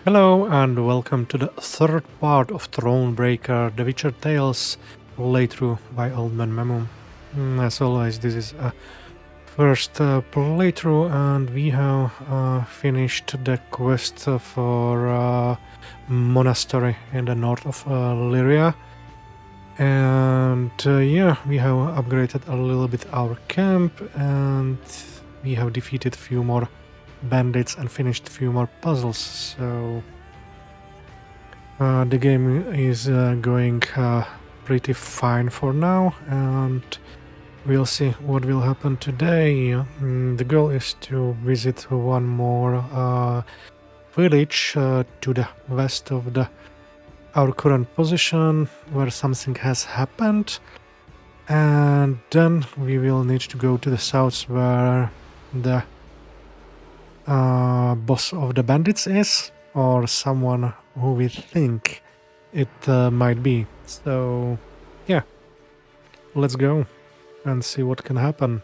Hello and welcome to the third part of Thronebreaker, The Witcher Tales, playthrough by Old Man Memo. As always, this is a first playthrough and we have finished the quest for monastery in the north of Lyria. And yeah, we have upgraded a little bit our camp and we have defeated a few more bandits and finished a few more puzzles, so the game is going pretty fine for now, and we'll see what will happen today. The goal is to visit one more village to the west of our current position where something has happened, and then we will need to go to the south where the boss of the bandits is, or someone who we think it might be. So yeah, let's go and see what can happen.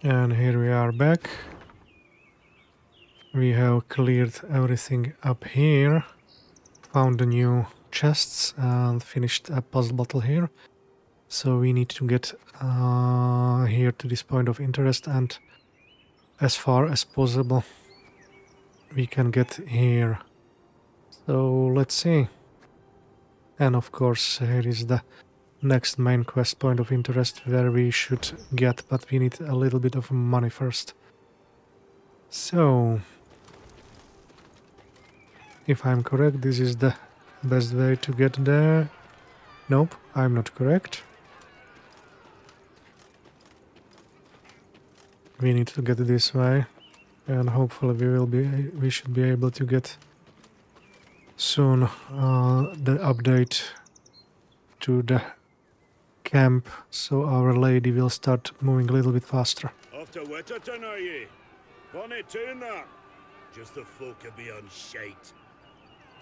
And here we are back. We have cleared everything up here, found the new chests and finished a puzzle battle here. So we need to get here to this point of interest, and as far as possible we can get here. So let's see. And of course here is the next main quest point of interest where we should get, but we need a little bit of money first. So if I'm correct, this is the best way to get there. Nope, I'm not correct. We need to get this way, and hopefully we should be able to get soon the update to the camp, so our lady will start moving a little bit faster. Off to Wetterton, are ye? Bonnet tune that. Just the folk could be on shite.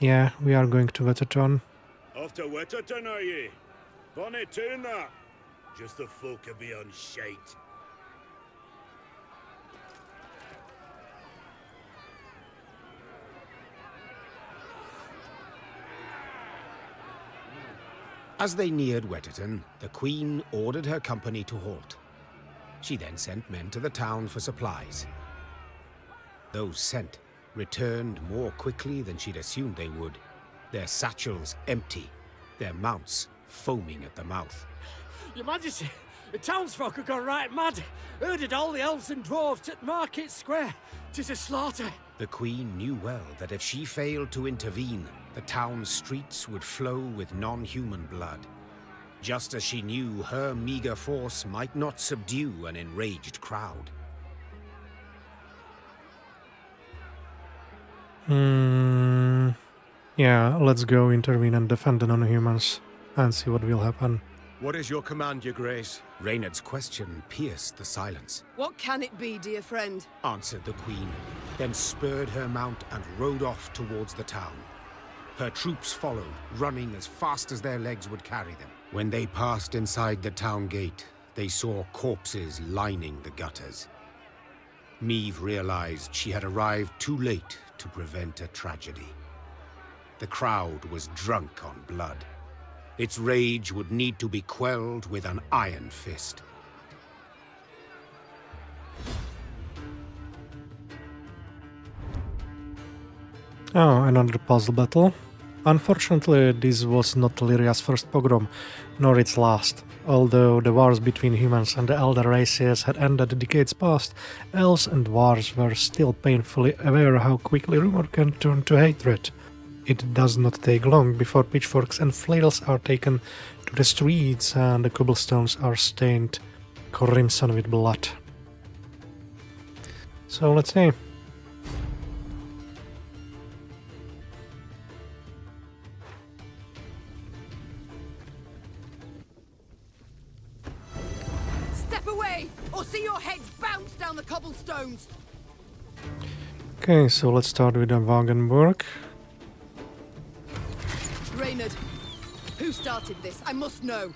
Yeah, we are going to Wetterton. Off to Wetterton, are ye? Bonnet tune that. Just the folk could be on shite. As they neared Wetterton, the Queen ordered her company to halt. She then sent men to the town for supplies. Those sent returned more quickly than she'd assumed they would, their satchels empty, their mounts foaming at the mouth. Your Majesty, the townsfolk have gone right mad. Herded all the elves and dwarves at Market Square. 'Tis a slaughter. The Queen knew well that if she failed to intervene, the town's streets would flow with non-human blood. Just as she knew her meager force might not subdue an enraged crowd. Yeah, let's go intervene and defend the non-humans and see what will happen. What is your command, your grace? Reynard's question pierced the silence. What can it be, dear friend? Answered the Queen, then spurred her mount and rode off towards the town. Her troops followed, running as fast as their legs would carry them. When they passed inside the town gate, they saw corpses lining the gutters. Meve realized she had arrived too late to prevent a tragedy. The crowd was drunk on blood. Its rage would need to be quelled with an iron fist. Oh, another puzzle battle. Unfortunately, this was not Lyria's first pogrom, nor its last. Although the wars between humans and the elder races had ended decades past, elves and dwarves were still painfully aware how quickly rumor can turn to hatred. It does not take long before pitchforks and flails are taken to the streets and the cobblestones are stained crimson with blood. So let's see. Step away, or see your heads bounce down the cobblestones! Okay, so let's start with the Wagenburg. Reynard, who started this? I must know.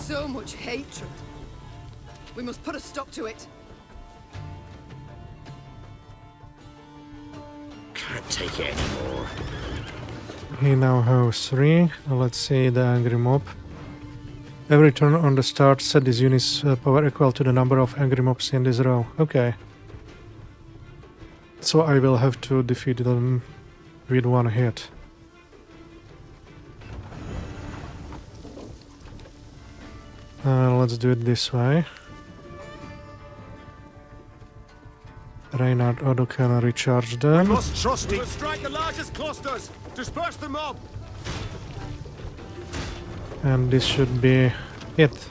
So much hatred. We must put a stop to it. Can't take it anymore. He now has 3. Let's see the angry mob. Every turn on the start, set this unit's power equal to the number of angry mobs in this row. Okay. So I will have to defeat them with 1 hit. Let's do it this way. Reinhard Odo can recharge them. Must trust it. We'll strike the largest clusters. Disperse the mob. And this should be it.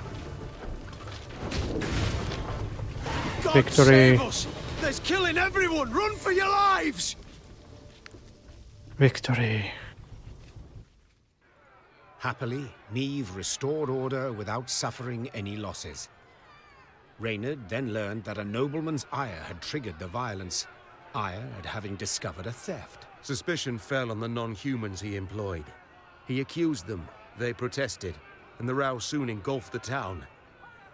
God Victory. save us. There's killing everyone. Run for your lives. Victory. Happily, Meve restored order without suffering any losses. Reynard then learned that a nobleman's ire had triggered the violence, ire at having discovered a theft. Suspicion fell on the non-humans he employed. He accused them, they protested, and the row soon engulfed the town.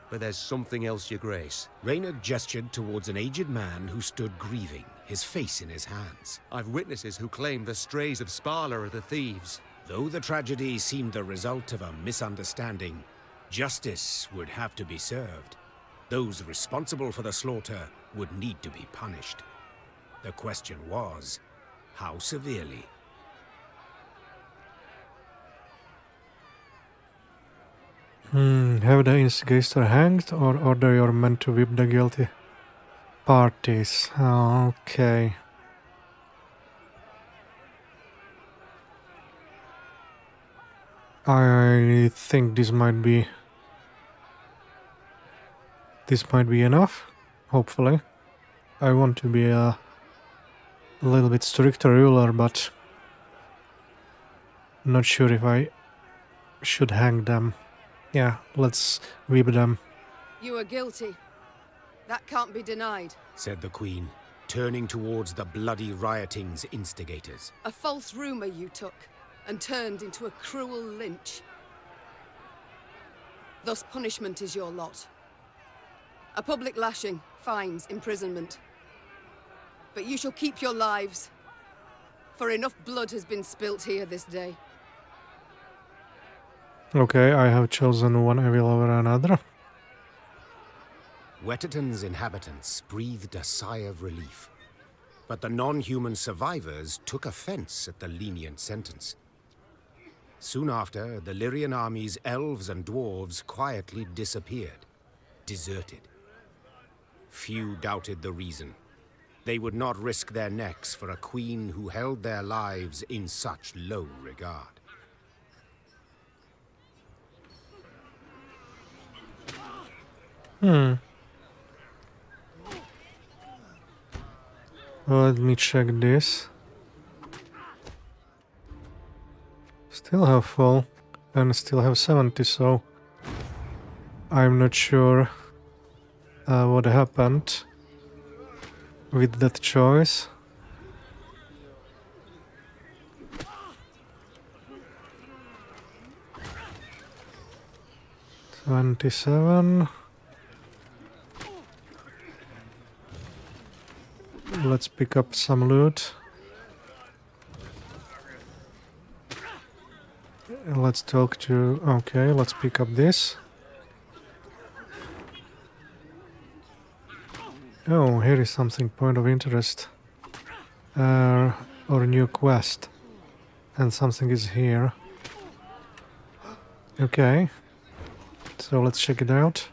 But there's something else, Your Grace. Reynard gestured towards an aged man who stood grieving, his face in his hands. I've witnesses who claim the strays of Sparla are the thieves. Though the tragedy seemed the result of a misunderstanding, justice would have to be served. Those responsible for the slaughter would need to be punished. The question was, how severely? Have the instigator hanged or order your men to whip the guilty parties? Okay. I think this might be enough, hopefully. I want to be a little bit stricter ruler, but not sure if I should hang them. Yeah, let's whip them. You are guilty. That can't be denied. Said the Queen, turning towards the bloody rioting's instigators. A false rumor you took and turned into a cruel lynch. Thus punishment is your lot. A public lashing, fines, imprisonment. But you shall keep your lives, for enough blood has been spilt here this day. Okay, I have chosen one evil over another. Wetterton's inhabitants breathed a sigh of relief. But the non-human survivors took offense at the lenient sentence. Soon after, the Lyrian army's elves and dwarves quietly disappeared, deserted. Few doubted the reason. They would not risk their necks for a queen who held their lives in such low regard. Let me check this. Still have full and still have 70, so I'm not sure what happened with that choice. $27. Let's pick up some loot. Let's talk to... Okay, let's pick up this. Oh, here is something point of interest. Or new quest. And something is here. Okay. So let's check it out.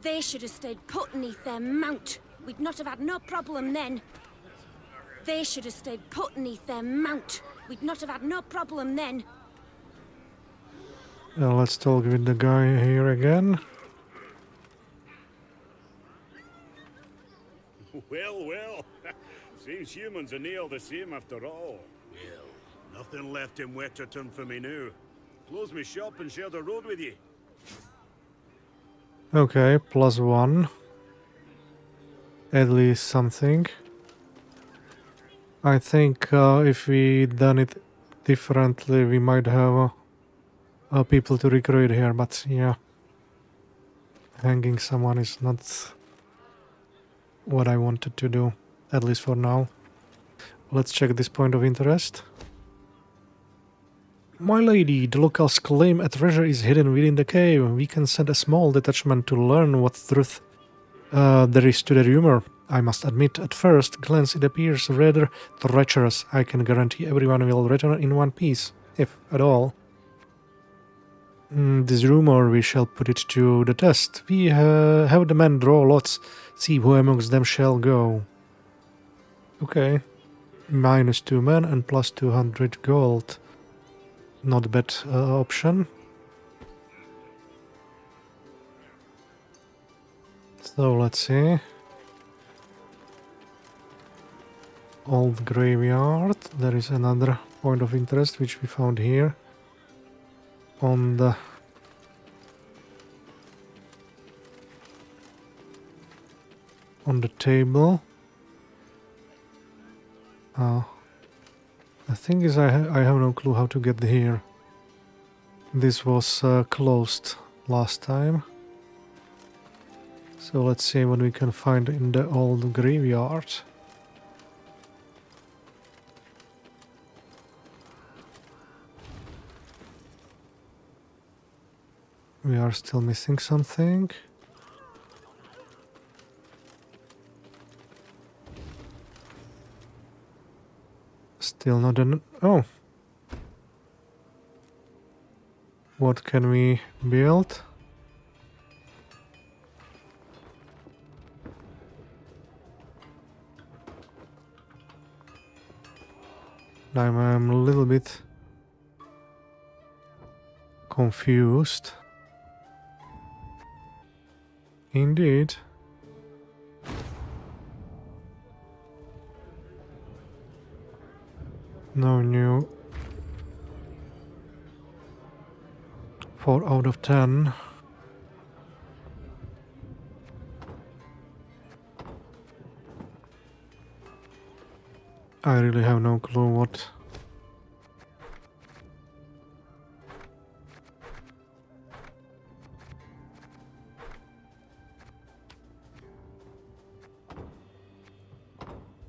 They should have stayed put beneath their mount. We'd not have had no problem then. They should have stayed put beneath their mount. We'd not have had no problem then. Let's talk with the guy here again. Well, well. Seems humans are near the same after all. Well, nothing left in Wetterton for me now. Close my shop and share the road with you. Okay, +1. At least something. I think if we done it differently, we might have people to recruit here, but yeah. Hanging someone is not what I wanted to do, at least for now. Let's check this point of interest. My lady, the locals claim a treasure is hidden within the cave. We can send a small detachment to learn what truth there is to the rumor. I must admit, at first glance it appears rather treacherous. I can guarantee everyone will return in one piece, if at all. This rumor, we shall put it to the test. We have the men draw lots, see who amongst them shall go. Okay. -2 men and plus 200 gold. Not a bad option. So let's see. Old graveyard. There is another point of interest which we found here. On the table. The thing is, I have no clue how to get here. This was closed last time. So let's see what we can find in the old graveyard. We are still missing something. Still not an... Oh! What can we build? I'm a little bit confused. Indeed. No new. 4 out of 10. I really have no clue what.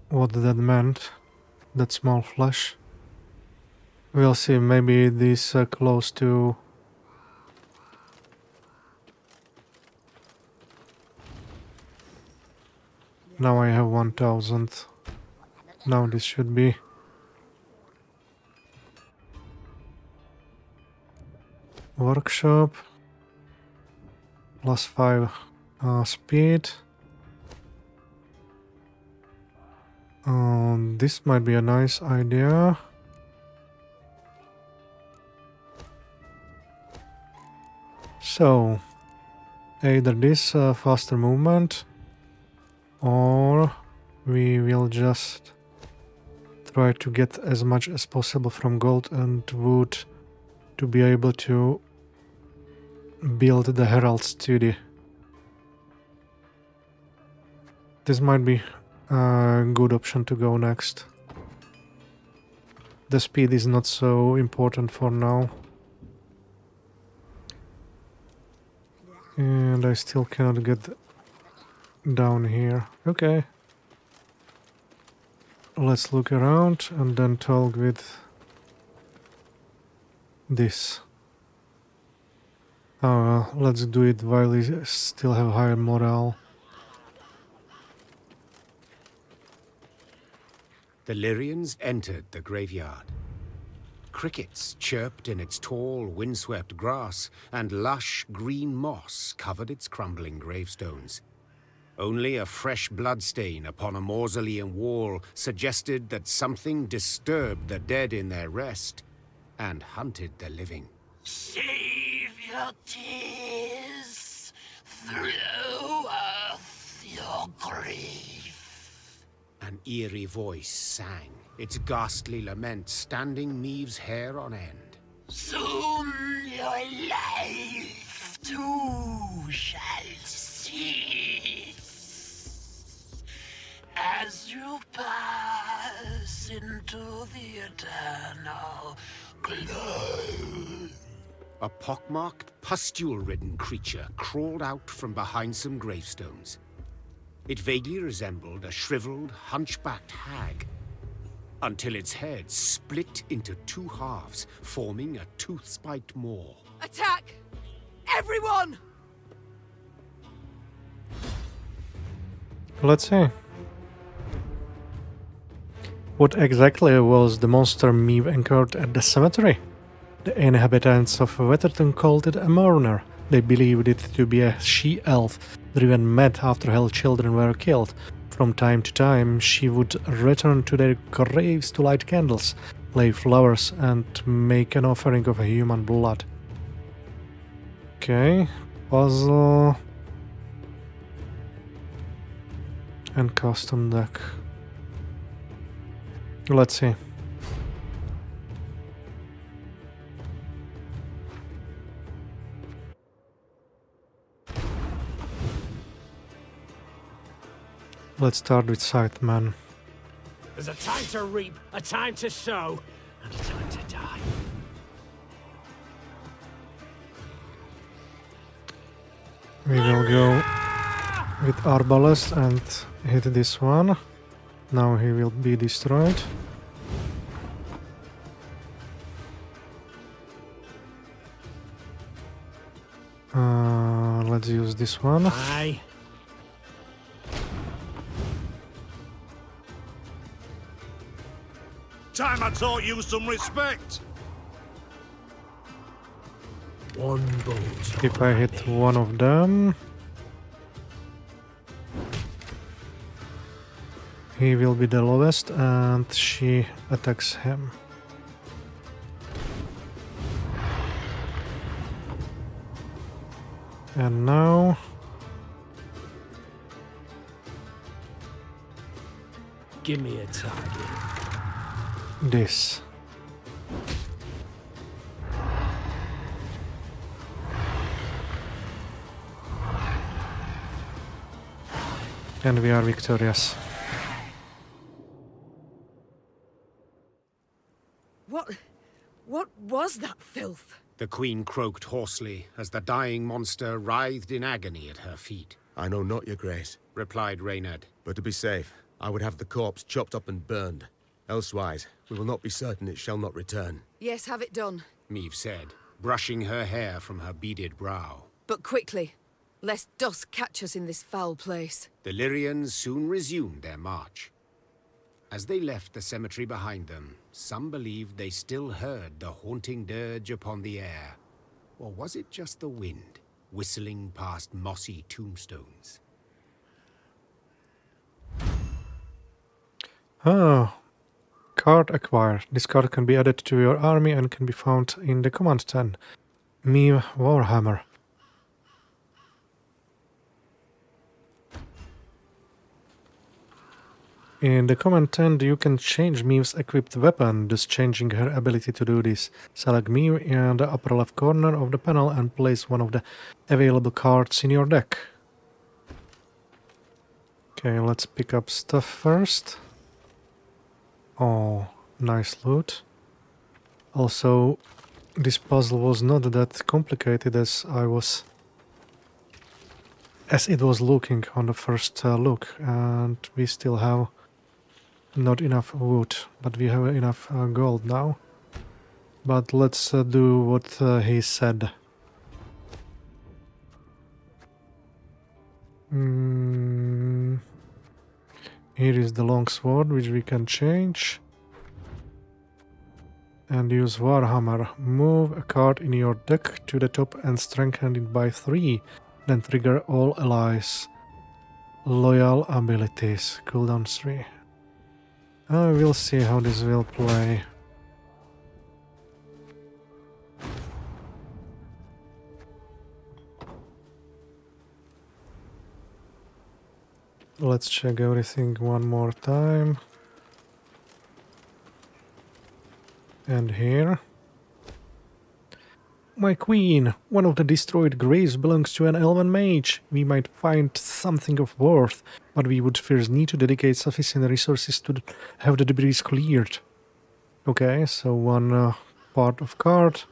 What that meant. That small flash. We'll see, maybe this close to... Now I have 1000. Now this should be... Workshop. Plus 5 speed. This might be a nice idea. So, either this faster movement, or we will just try to get as much as possible from gold and wood to be able to build the Herald Study. This might be a good option to go next. The speed is not so important for now. And I still cannot get down here. Okay. Let's look around and then talk with this. Let's do it while we still have higher morale. The Lyrians entered the graveyard. Crickets chirped in its tall, windswept grass, and lush green moss covered its crumbling gravestones. Only a fresh bloodstain upon a mausoleum wall suggested that something disturbed the dead in their rest and hunted the living. Save your tears. Throw earth your grief. An eerie voice sang, its ghastly lament standing Meve's hair on end. Soon your life too shall cease as you pass into the eternal glow A pockmarked, pustule-ridden creature crawled out from behind some gravestones. It vaguely resembled a shriveled, hunchbacked hag, until its head split into two halves, forming a tooth-spiked maw. Attack! Everyone! Let's see. What exactly was the monster Meve encountered at the cemetery? The inhabitants of Wetterton called it a Mourner. They believed it to be a she-elf, driven mad after her children were killed. From time to time, she would return to their graves to light candles, lay flowers, and make an offering of human blood. Okay, puzzle... and custom deck. Let's see. Let's start with Scytheman. There's a time to reap, a time to sow, and a time to die. We will go with Arbalest and hit this one. Now he will be destroyed. Let's use this one. Aye. Time I taught you some respect. One bolt. If I hit one of them, he will be the lowest and she attacks him. And now Give me a target. this. And we are victorious. What was that filth? The queen croaked hoarsely as the dying monster writhed in agony at her feet. I know not, your grace. Replied Reynard. But to be safe, I would have the corpse chopped up and burned. Elsewise, we will not be certain it shall not return. Yes, have it done. Meve said, brushing her hair from her beaded brow. But quickly, lest dusk catch us in this foul place. The Lyrians soon resumed their march. As they left the cemetery behind them, some believed they still heard the haunting dirge upon the air. Or was it just the wind, whistling past mossy tombstones? Oh, card acquired. This card can be added to your army and can be found in the command 10. Meve Warhammer. In the command 10, you can change Meve's equipped weapon, thus changing her ability to do this. Select Meve in the upper left corner of the panel and place one of the available cards in your deck. Okay, let's pick up stuff first. Oh, nice loot. Also, this puzzle was not that complicated as it was looking on the first look, and we still have not enough wood, but we have enough gold now. But let's do what he said. Here is the long sword, which we can change. And use Warhammer. Move a card in your deck to the top and strengthen it by 3. Then trigger all allies. Loyal abilities. Cooldown 3. We'll see how this will play. Let's check everything one more time. And here. My queen, one of the destroyed graves belongs to an elven mage. We might find something of worth, but we would first need to dedicate sufficient resources to have the debris cleared. Okay, so one part of card.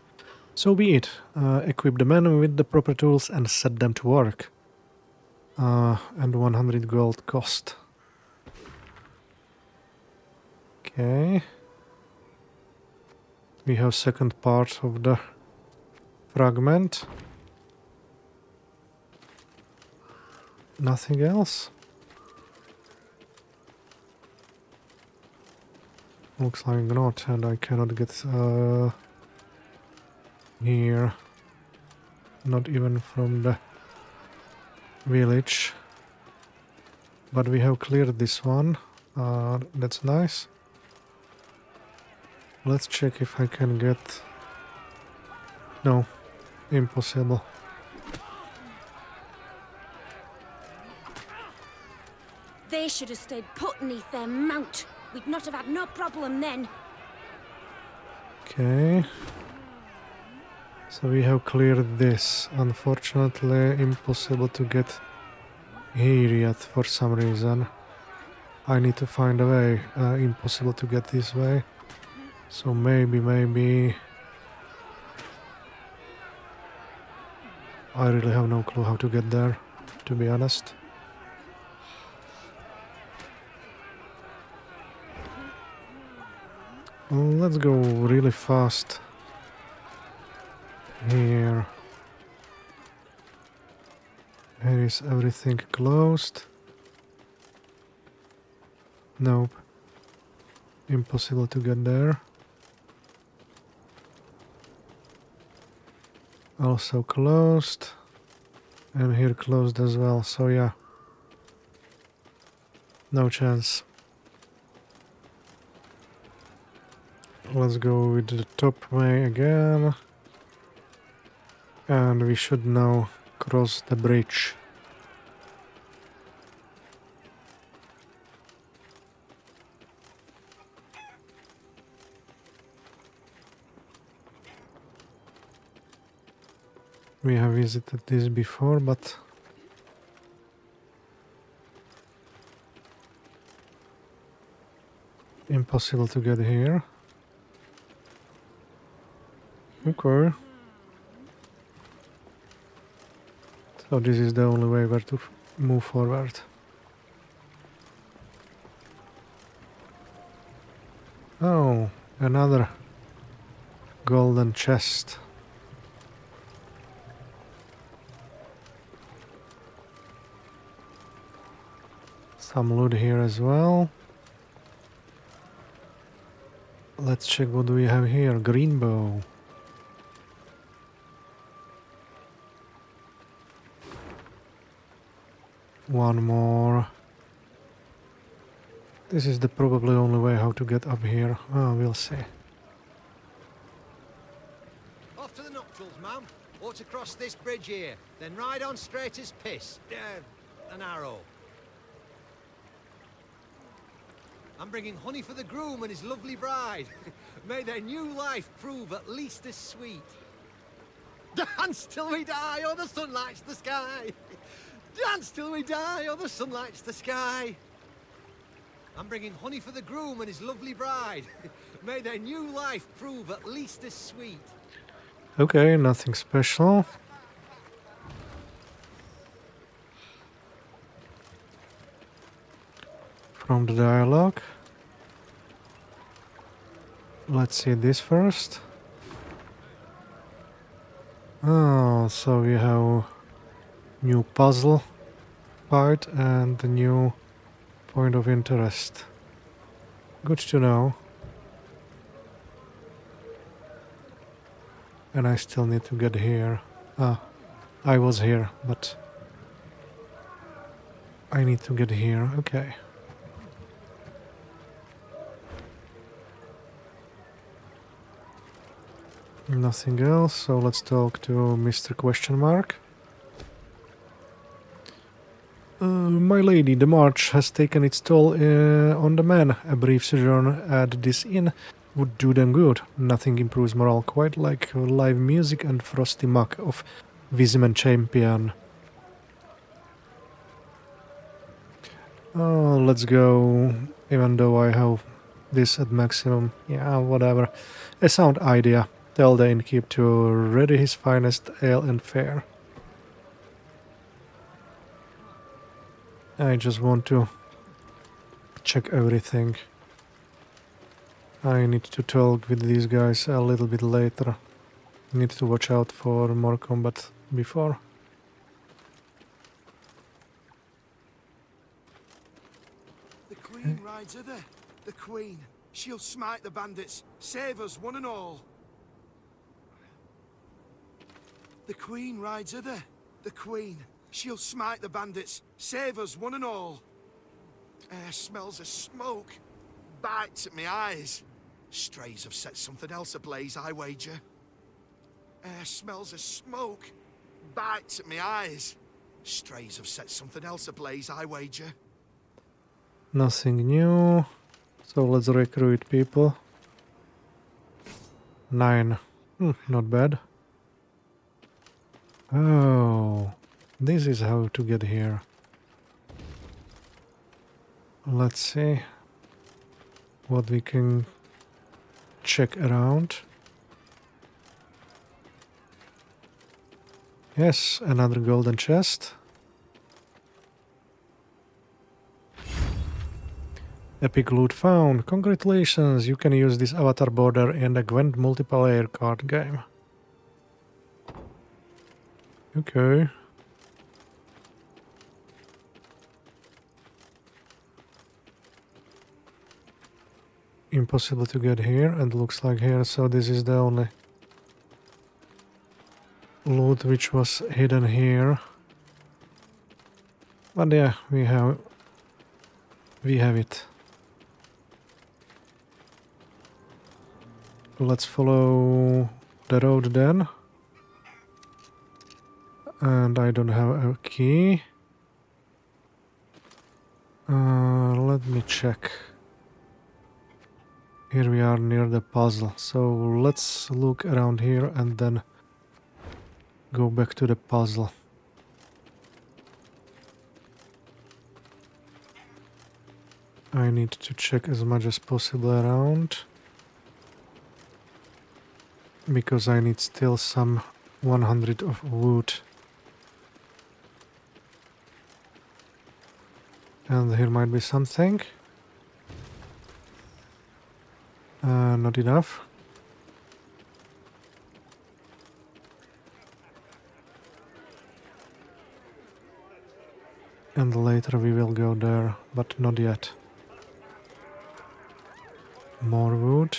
So be it. Equip the men with the proper tools and set them to work. And 100 gold cost. Okay. We have second part of the fragment. Nothing else? Looks like not, and I cannot get here. Not even from the village. But we have cleared this one. That's nice. Let's check if I can get... No, impossible. They should have stayed put beneath their mount. We'd not have had no problem then. Okay. So we have cleared this. Unfortunately, impossible to get here yet for some reason. I need to find a way. Impossible to get this way. So maybe... I really have no clue how to get there, to be honest. Let's go really fast. Here. Here is everything closed. Nope. Impossible to get there. Also closed. And here closed as well, so yeah. No chance. Let's go with the top way again. And we should now cross the bridge. We have visited this before, but impossible to get here. Okay. So this is the only way where to move forward. Oh, another golden chest. Some loot here as well. Let's check what do we have here. Green bow. One more. This is the probably only way how to get up here. Oh, we'll see. Off to the nuptials, ma'am. Or to cross this bridge here. Then ride on straight as piss. An arrow. I'm bringing honey for the groom and his lovely bride. May their new life prove at least as sweet. Dance till we die, or the sun lights the sky. Dance till we die, or the sun lights the sky. I'm bringing honey for the groom and his lovely bride. May their new life prove at least as sweet. Okay, nothing special. From the dialogue. Let's see this first. Oh, so we have new puzzle part and the new point of interest. Good to know. And I still need to get here. Ah, I was here, but I need to get here. Okay. Nothing else, so let's talk to Mr. Question Mark. My lady, the march has taken its toll on the men. A brief sojourn at this inn would do them good. Nothing improves morale quite like live music and frosty mug of Visman Champion. Oh, let's go, even though I have this at maximum. Yeah, whatever. A sound idea. Tell the innkeep to ready his finest ale and fare. I just want to check everything. I need to talk with these guys a little bit later. Need to watch out for more combat before. The Queen rides hither. The Queen. She'll smite the bandits. Save us, one and all. The Queen rides hither. The Queen. She'll smite the bandits. Save us, one and all. Air smells of smoke. Bites at me eyes. Strays have set something else ablaze, I wager. Air smells of smoke. Bites at me eyes. Strays have set something else ablaze, I wager. Nothing new. So let's recruit people. 9. Not bad. Oh, this is how to get here. Let's see what we can check around. Yes, another golden chest. Epic loot found. Congratulations, you can use this avatar border in the Gwent multiplayer card game. Okay. Impossible to get here, and looks like here, so this is the only loot which was hidden here. But yeah, we have it. Let's follow the road then. And I don't have a key. Let me check. Here we are near the puzzle. So let's look around here and then go back to the puzzle. I need to check as much as possible around. Because I need still some 100 of wood. And here might be something. Not enough. And later we will go there, but not yet. More wood.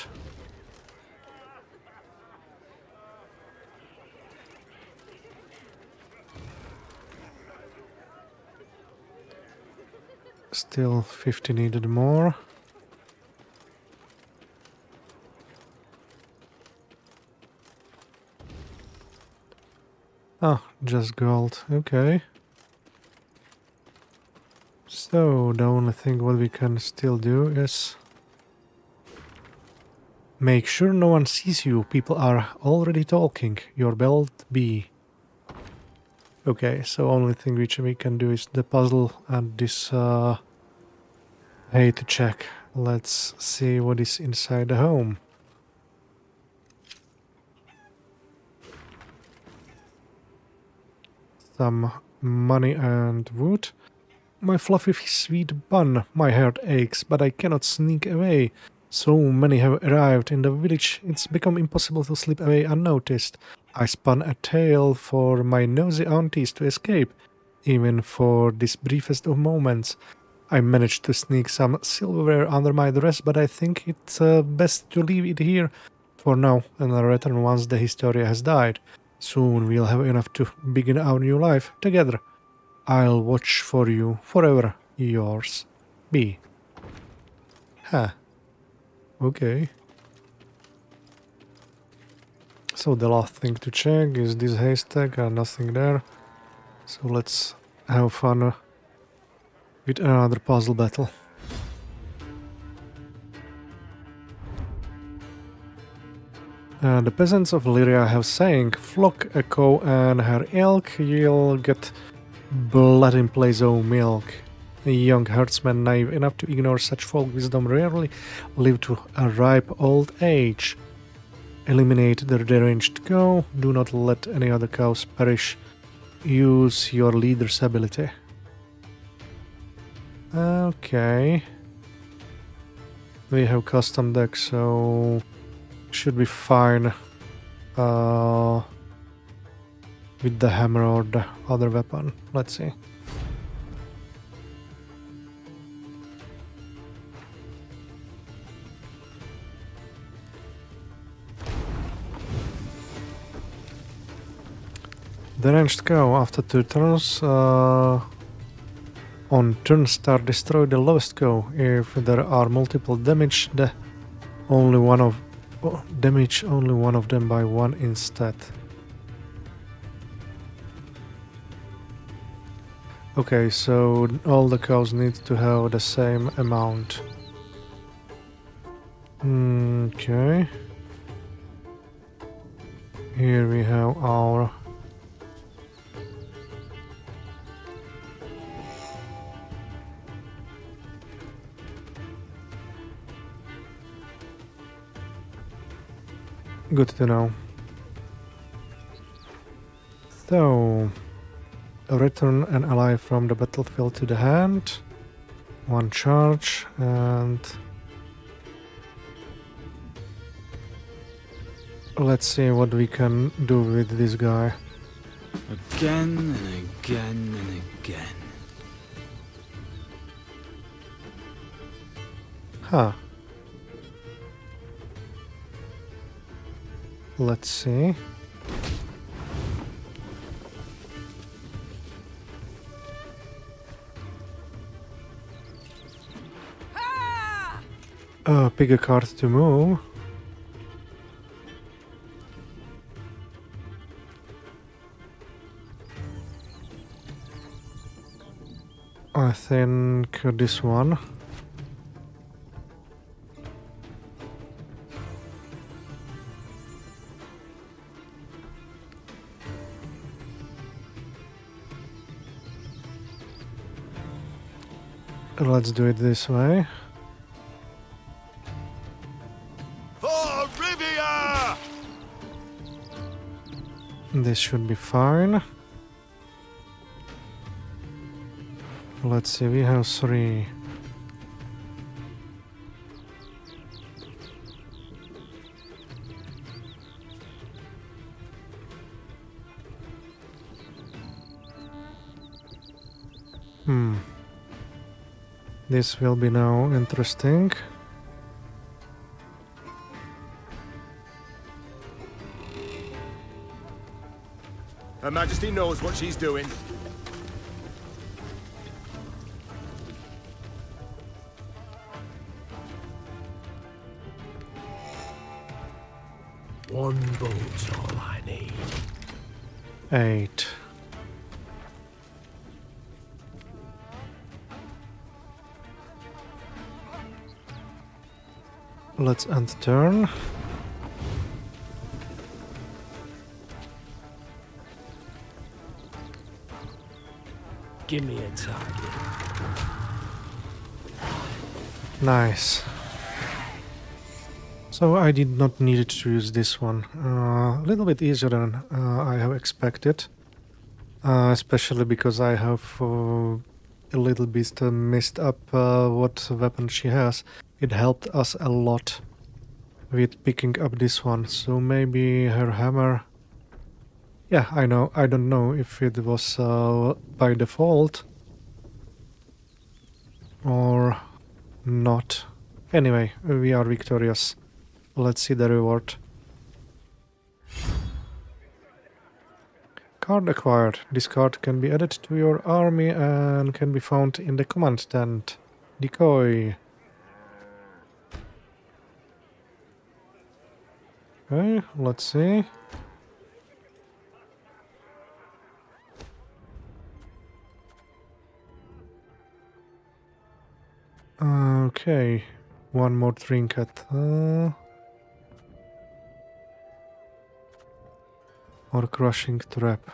Still 50 needed more. Ah, just gold. Okay. So the only thing what we can still do is make sure no one sees you. People are already talking. Your belt B. Okay, so only thing which we can do is the puzzle and this hey, to check. Let's see what is inside the home. Some money and wood. My fluffy sweet bun, my heart aches, but I cannot sneak away. So many have arrived in the village, it's become impossible to slip away unnoticed. I spun a tale for my nosy aunties to escape. Even for this briefest of moments. I managed to sneak some silverware under my dress, but I think it's best to leave it here for now and return once the Historia has died. Soon we'll have enough to begin our new life together. I'll watch for you forever. Yours. B. Huh. Okay. So the last thing to check is this haystack and nothing there. So let's have fun with another puzzle battle. The peasants of Lyria have saying, flock a cow and her ilk, you'll get blood in place of milk. A young herdsman naive enough to ignore such folk wisdom rarely live to a ripe old age. Eliminate the deranged cow. Do not let any other cows perish. Use your leader's ability. Okay. We have custom deck, so should be fine with the hammer or the other weapon. Let's see. The ranged cow after 2 turns on turn start destroy the lowest cow. If there are multiple damage, only one of them by 1 instead. Okay, so all the cows need to have the same amount. Okay. Here we have our good to know. So, return an ally from the battlefield to the hand. 1 charge and let's see what we can do with this guy. Again and again and again. Huh. Let's see. Pick a card to move. I think this one. Let's do it this way. For Rivia! This should be fine. Let's see, we have 3. This will be now interesting. Her Majesty knows what she's doing. One bolt's all I need. 8. Let's end turn. Give me a target. Nice. So I did not need to use this one. A little bit easier than I have expected. Especially because I have a little bit messed up what weapon she has. It helped us a lot with picking up this one. So maybe her hammer... Yeah, I don't know if it was by default or not. Anyway, we are victorious. Let's see the reward. Card acquired. This card can be added to your army and can be found in the command tent. Decoy. Okay, let's see. Okay, one more trinket. Or crushing trap.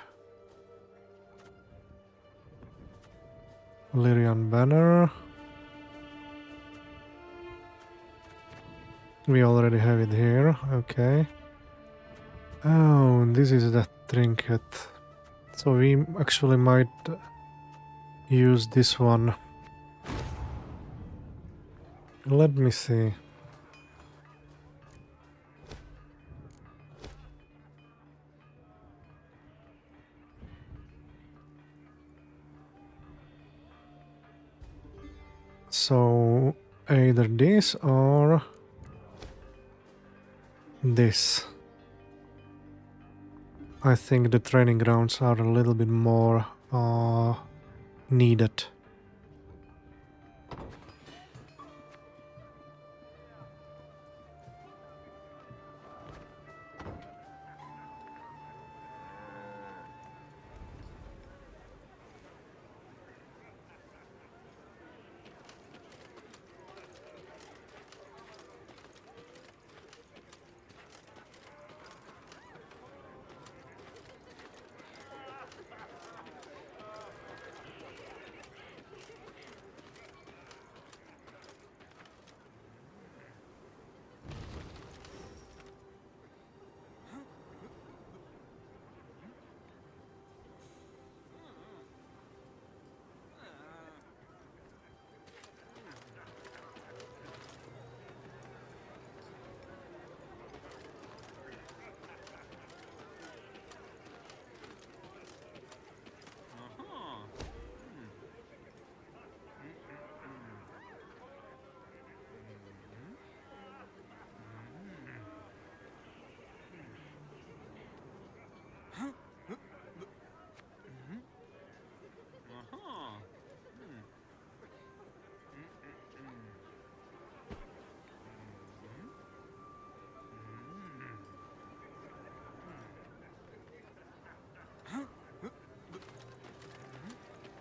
Lyrian banner. We already have it here, okay. Oh, this is the trinket. So we actually might use this one. Let me see. So either this or this. I think the training grounds are a little bit more needed.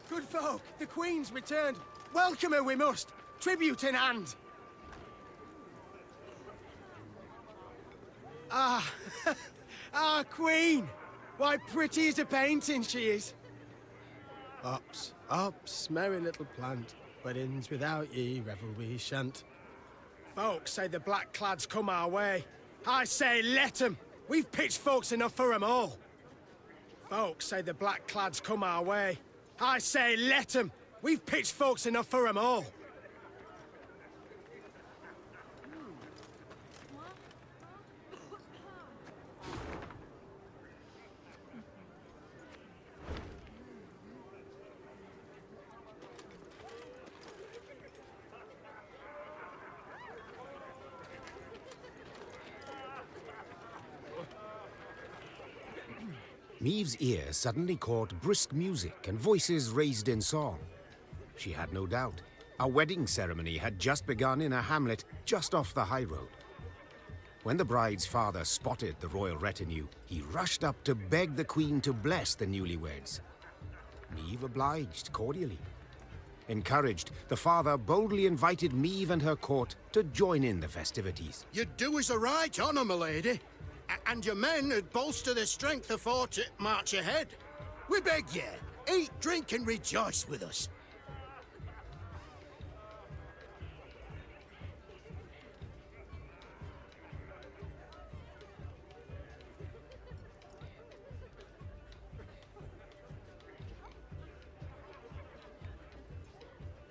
Good folk, the Queen's returned. Welcome her we must. Tribute in hand. Ah, Queen. Why pretty as a painting she is. Ups, ups, merry little plant. Weddings without ye, revel we shan't. Folks say the black clads come our way. I say let 'em. We've pitchforks enough for 'em all. Folks say the black clads come our way. I say let 'em. We've pitchforks enough for 'em all. Meve's ear suddenly caught brisk music and voices raised in song. She had no doubt. A wedding ceremony had just begun in a hamlet just off the high road. When the bride's father spotted the royal retinue, he rushed up to beg the queen to bless the newlyweds. Meve obliged cordially. Encouraged, the father boldly invited Meve and her court to join in the festivities. You do us a right honour, my lady. And your men would bolster their strength afore to march ahead. We beg ye, eat, drink, and rejoice with us.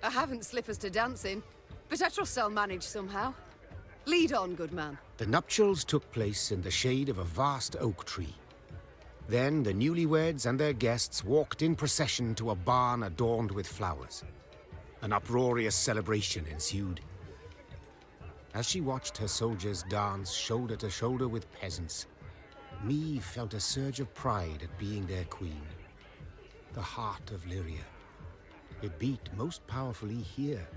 I haven't slippers to dance in, but I trust I'll manage somehow. Lead on, good man. The nuptials took place in the shade of a vast oak tree. Then the newlyweds and their guests walked in procession to a barn adorned with flowers. An uproarious celebration ensued. As she watched her soldiers dance shoulder to shoulder with peasants, Meve felt a surge of pride at being their queen. The heart of Lyria. It beat most powerfully here,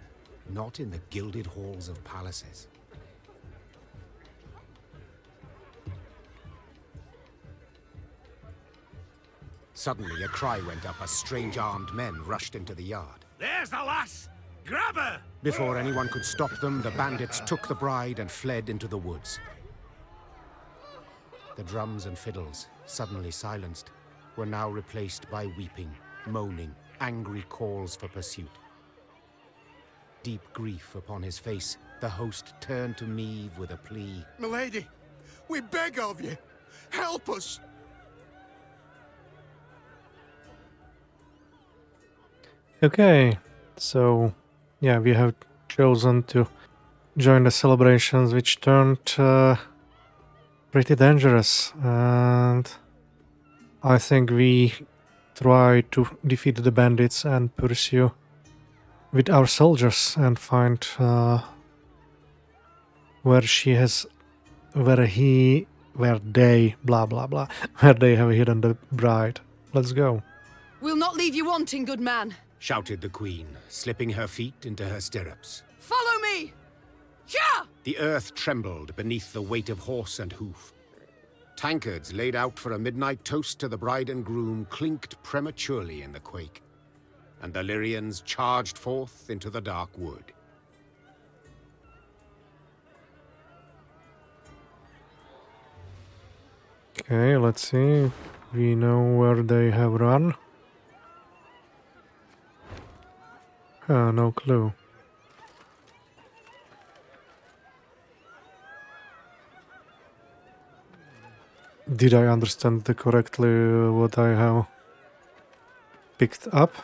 not in the gilded halls of palaces. Suddenly, a cry went up as strange armed men rushed into the yard. There's the lass! Grab her! Before anyone could stop them, the bandits took the bride and fled into the woods. The drums and fiddles, suddenly silenced, were now replaced by weeping, moaning, angry calls for pursuit. Deep grief upon his face, the host turned to Meve with a plea. My lady, we beg of you, Help us! Okay, so yeah, we have chosen to join the celebrations, which turned pretty dangerous, and I think we try to defeat the bandits and pursue with our soldiers and find where they blah blah blah where they have hidden the bride. Let's go. We'll not leave you wanting, good man. Shouted the queen, slipping her feet into her stirrups. Follow me! Yeah! The earth trembled beneath the weight of horse and hoof. Tankards laid out for a midnight toast to the bride and groom clinked prematurely in the quake, and the Lyrians charged forth into the dark wood. Okay, let's see if we know where they have run. No clue. Did I understand correctly what I have picked up?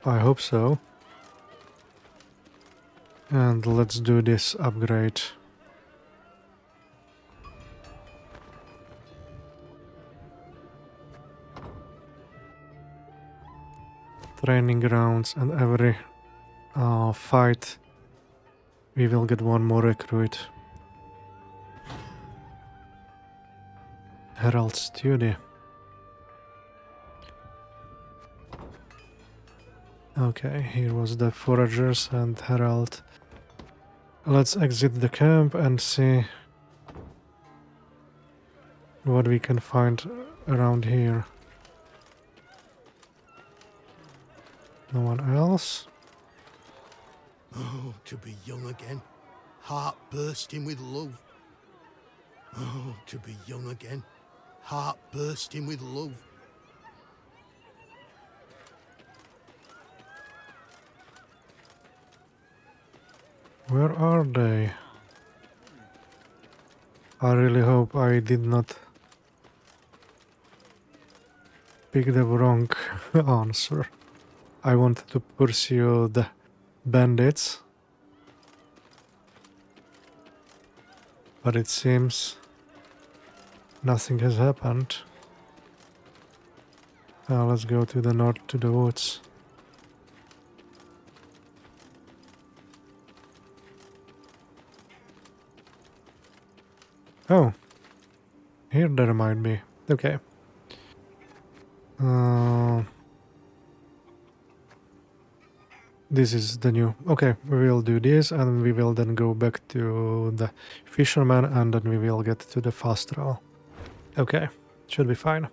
I hope so. And let's do this upgrade. Training grounds, and every fight we will get one more recruit. Herald Studio. Okay, here was the foragers and Herald. Let's exit the camp and see what we can find around here. No one else? Oh, to be young again, heart bursting with love. Oh, to be young again, heart bursting with love. Where are they? I really hope I did not pick the wrong answer. I wanted to pursue the bandits, but it seems nothing has happened. Let's go to the north, to the woods. Oh, here there might be. Okay. This is the new. Okay, we will do this and we will then go back to the fisherman and then we will get to the fast travel. Okay, should be fine.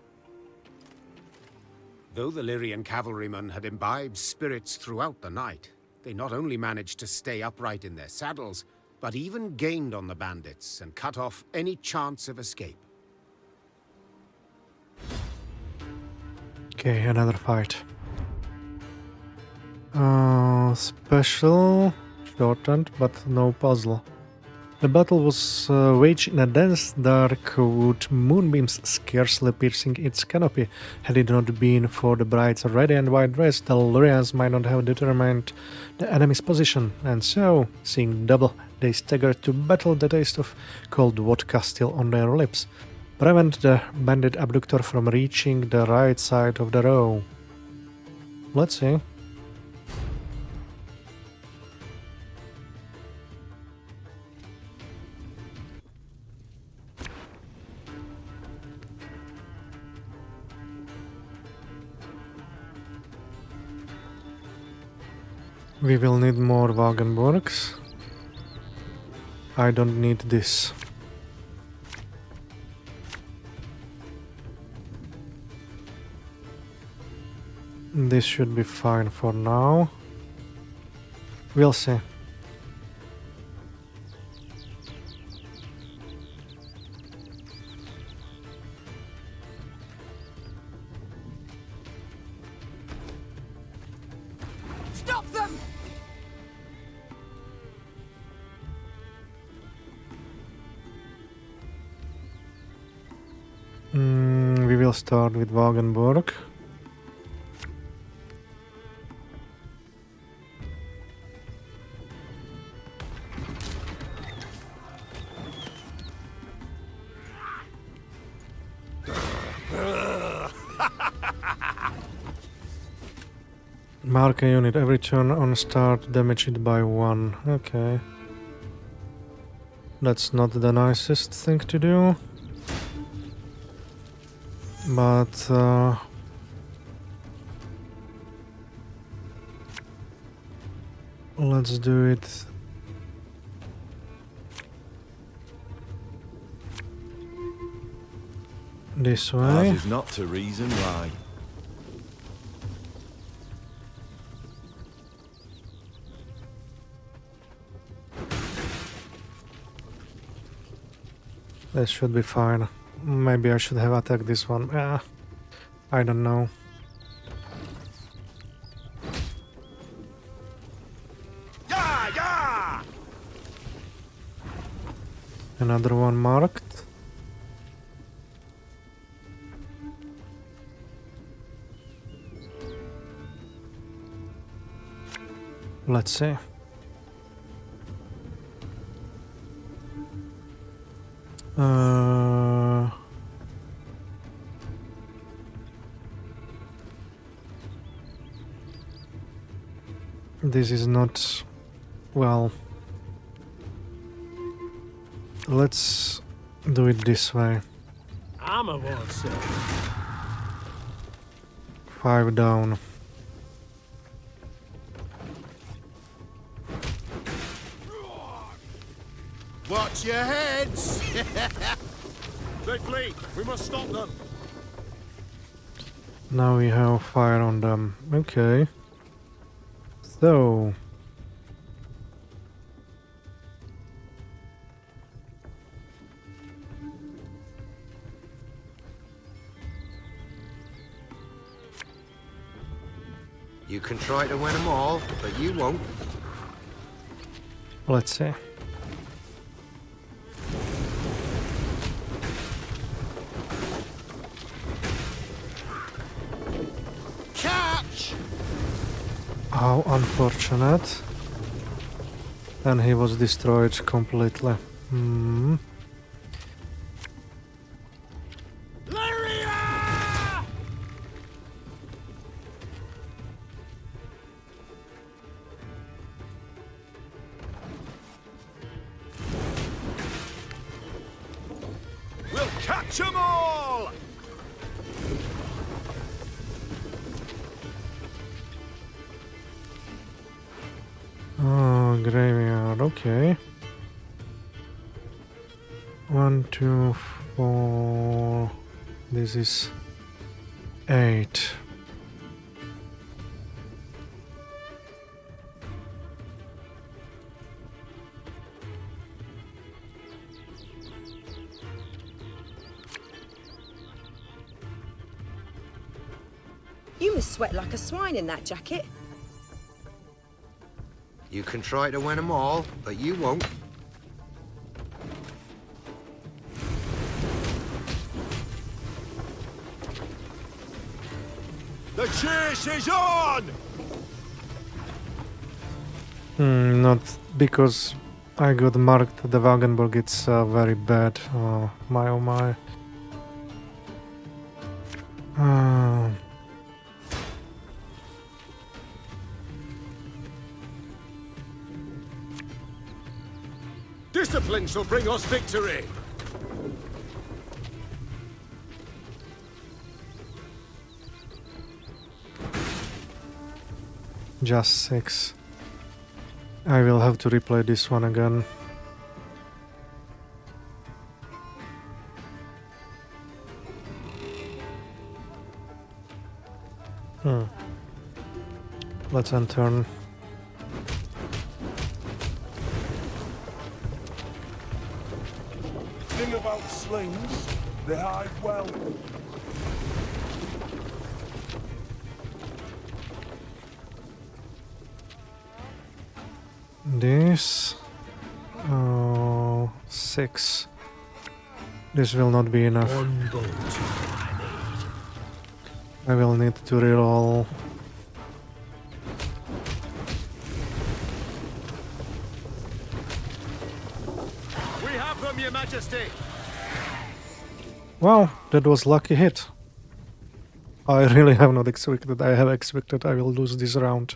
Though the Lyrian cavalrymen had imbibed spirits throughout the night, they not only managed to stay upright in their saddles, but even gained on the bandits and cut off any chance of escape. Okay, another fight. Special, shortened, but no puzzle. The battle was waged in a dense dark wood, moonbeams scarcely piercing its canopy. Had it not been for the bride's red and white dress, the Lyrians might not have determined the enemy's position, and so, seeing double, they staggered to battle, the taste of cold vodka still on their lips. Prevent the bandit abductor from reaching the right side of the row. Let's see. We will need more Wagenburgs. I don't need this. This should be fine for now. We'll see. Stop them! will start with Wagenburg. Mark a unit every turn on start, damage it by 1. Okay. That's not the nicest thing to do. But let's do it. This way. Ours is not to reason why. This should be fine. Maybe I should have attacked this one. I don't know. Yeah, yeah! Another one marked. Let's see. This is not well. Let's do it this way. I'm a one, sir. 5 down. Watch your heads! They flee! We must stop them! Now we have fire on them. Okay. So You can try to win them all, but you won't. let's see. Catch! How unfortunate. And he was destroyed completely. Lyria! We'll catch 'em all! Oh, graveyard, okay. 1, 2, 4. This is 8. You must sweat like a swine in that jacket. You can try to win them all, but you won't. The chase is on! Not because I got marked the Wagenburg, it's very bad. Oh my, oh my. Discipline shall bring us victory! Just 6. I will have to replay this one again. Let's unturn. Thing about slings, they hide well. This 6. This will not be enough. One bolt is all I need. I will need to reroll. We have them, Your Majesty! Wow, that was lucky hit. I really have not expected. I have expected I will lose this round.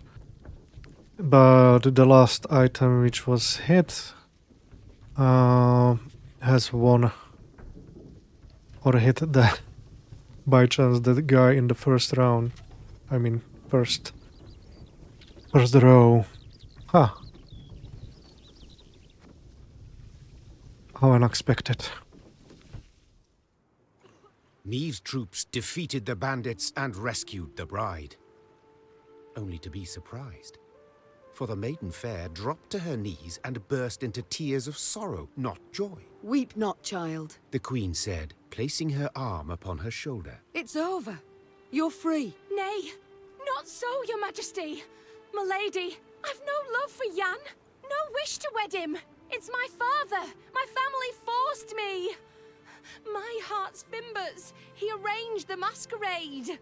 But the last item which was hit has won or hit the by chance the guy in the first round. I mean first row. Huh. How unexpected. Meve's troops defeated the bandits and rescued the bride. Only to be surprised. For the maiden fair dropped to her knees and burst into tears of sorrow, not joy. Weep not, child. The queen said, placing her arm upon her shoulder. It's over. You're free. Nay, not so, Your Majesty. Milady, I've no love for Jan. No wish to wed him. It's my father. My family forced me. My heart's fimbers. He arranged the masquerade.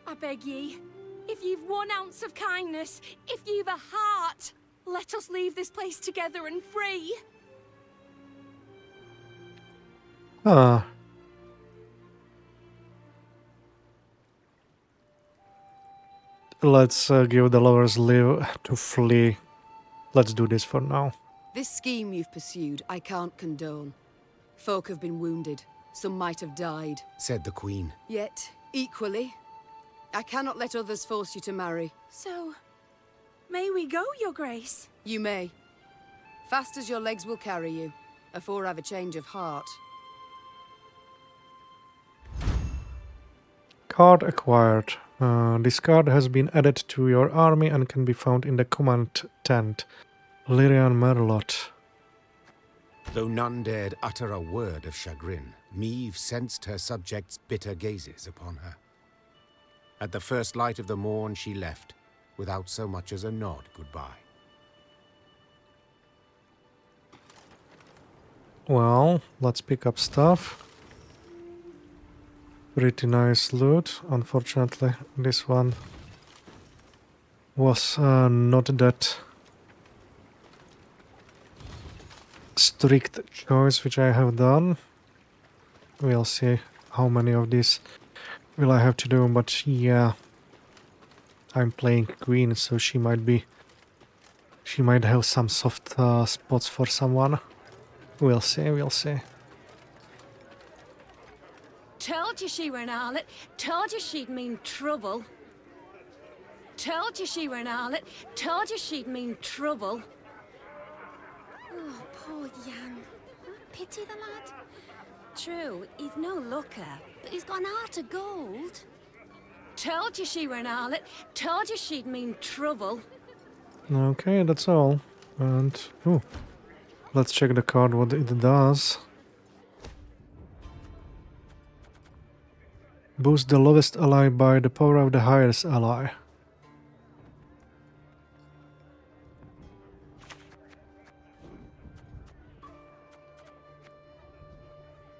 I beg ye, if you've 1 ounce of kindness, if you've a heart, let us leave this place together and free. Ah. Let's give the lovers leave to flee. Let's do this for now. This scheme you've pursued, I can't condone. Folk have been wounded. Some might have died. Said the queen. Yet, equally, I cannot let others force you to marry. So, may we go, Your Grace? You may. Fast as your legs will carry you, afore I've a change of heart. Card acquired. This card has been added to your army and can be found in the command tent. Lyria Merlot. Though none dared utter a word of chagrin, Meve sensed her subjects' bitter gazes upon her. At the first light of the morn she left, without so much as a nod goodbye. Well, let's pick up stuff. Pretty nice loot. Unfortunately, this one was not that strict choice which I have done. We'll see how many of these will I have to do, but yeah, I'm playing queen, so she might have some soft spots for someone. We'll see, we'll see. Told you she were an harlot. Told you she'd mean trouble. Told you she were an harlot. Told you she'd mean trouble. Oh, poor Jan. Pity the lad. True, he's no looker, but he's got an heart of gold. Told you she were an harlot. Told you she'd mean trouble. Okay, that's all. And ooh, let's check the card what it does. Boost the lowest ally by the power of the highest ally.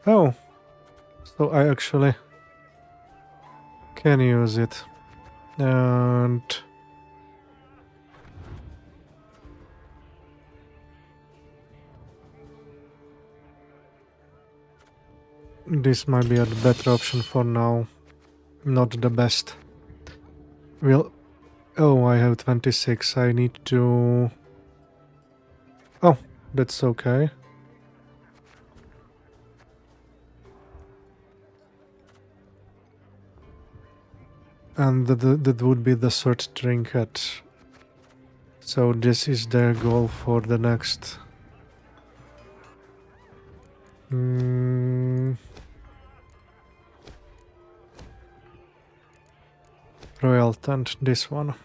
Oh, so I actually can use it. And this might be a better option for now. Not the best. Well, oh, I have 26. I need to... Oh, that's okay. And that would be the third trinket. So this is the goal for the next... Royal tent, this one.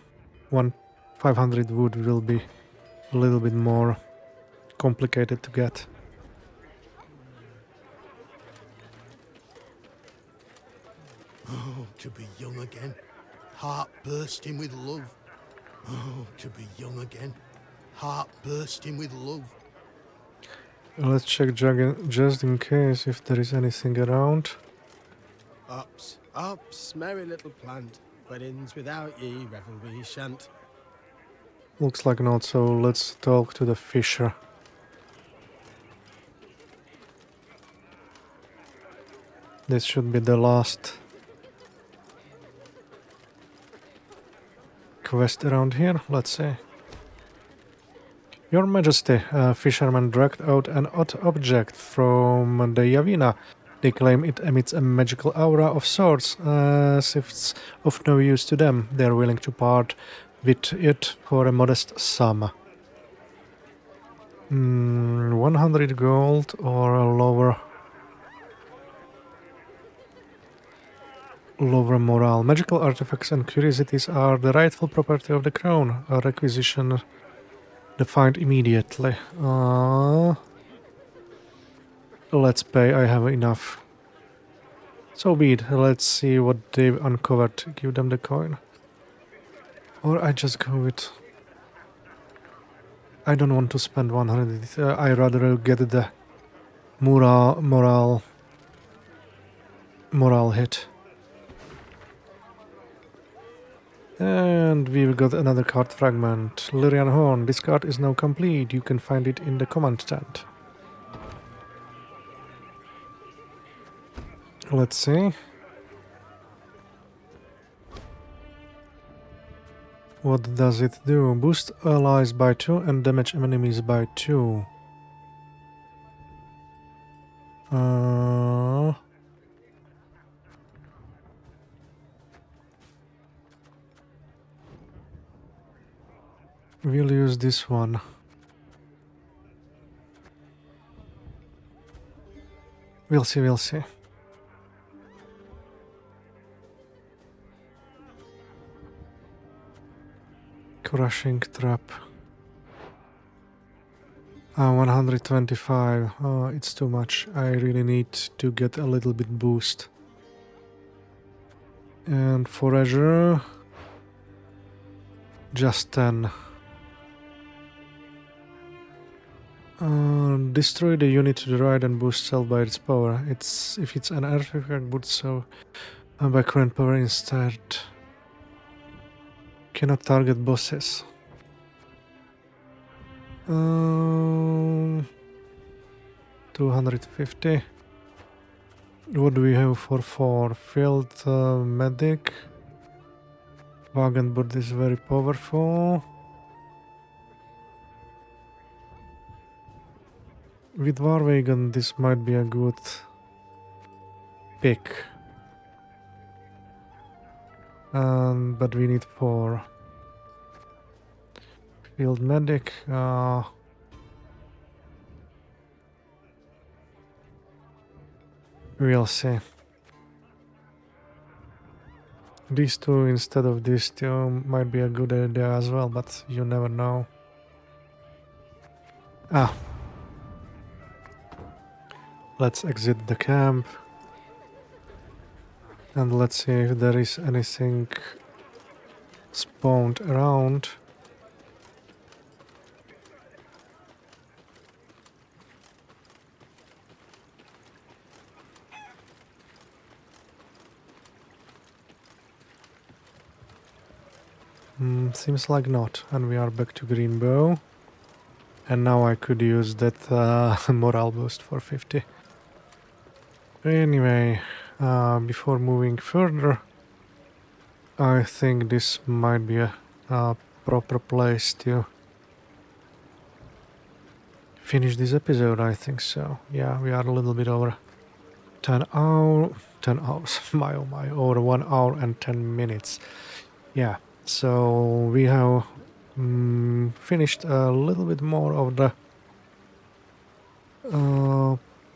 500 wood will be a little bit more complicated to get. Oh, to be young again. Heart bursting with love. Oh, to be young again. Heart bursting with love. Let's check just in case if there is anything around. Ups, Ups, merry little plant, weddings without ye, revel we shan't. Looks like not, so let's talk to the fisher. This should be the last quest around here, let's see. Your Majesty, a fisherman dragged out an odd object from the Yavina. They claim it emits a magical aura of sorts, as if it's of no use to them. They are willing to part with it for a modest sum. 100 gold or a lower morale. Magical artifacts and curiosities are the rightful property of the crown. A requisition defined immediately. Let's pay, I have enough. So be it, let's see what they've uncovered. Give them the coin. Or I just go with... I don't want to spend 100, I rather get the morale hit. And we've got another card fragment. Lyrian Horn. This card is now complete. You can find it in the command tent. Let's see. What does it do? Boost allies by 2 and damage enemies by 2. We'll use this one. We'll see. Crushing trap. 125. Oh, it's too much. I really need to get a little bit boost. And forager. Just 10. Destroy the unit to the right and boost self by its power. If it's an artifact, boost so by current power instead. Cannot target bosses. 250. What do we have for 4? Field medic. Wagenboard is very powerful. With Warwagon, this might be a good pick. But we need 4. Field medic. We'll see. These two instead of these two might be a good idea as well, but you never know. Let's exit the camp. And let's see if there is anything spawned around. Seems like not. And we are back to Greenbow. And now I could use that morale boost for 50. Anyway, before moving further, I think this might be a proper place to finish this episode, I think so. Yeah, we are a little bit over 10 hours, my oh my, over 1 hour and 10 minutes. Yeah, so we have finished a little bit more of the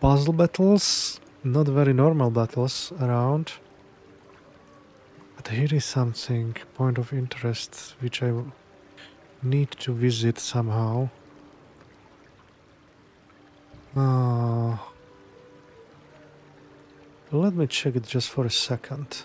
puzzle battles. Not very normal battles around. But here is something, point of interest, which I need to visit somehow. Let me check it just for a second.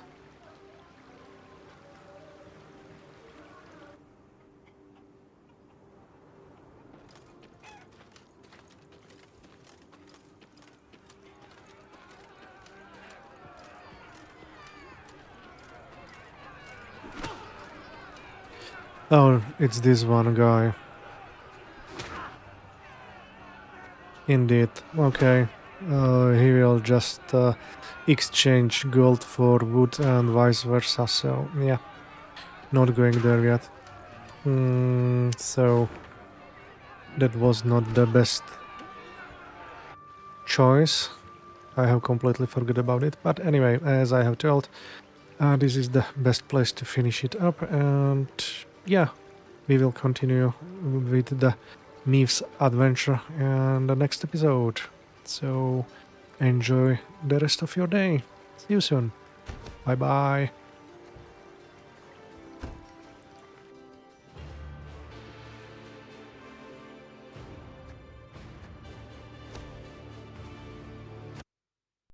Oh, it's this one guy. Indeed. Okay. He will just exchange gold for wood and vice versa. So yeah, not going there yet. So that was not the best choice. I have completely forgot about it. But anyway, as I have told, this is the best place to finish it up. And yeah, we will continue with the Meve's adventure in the next episode. So enjoy the rest of your day. See you soon. Bye bye.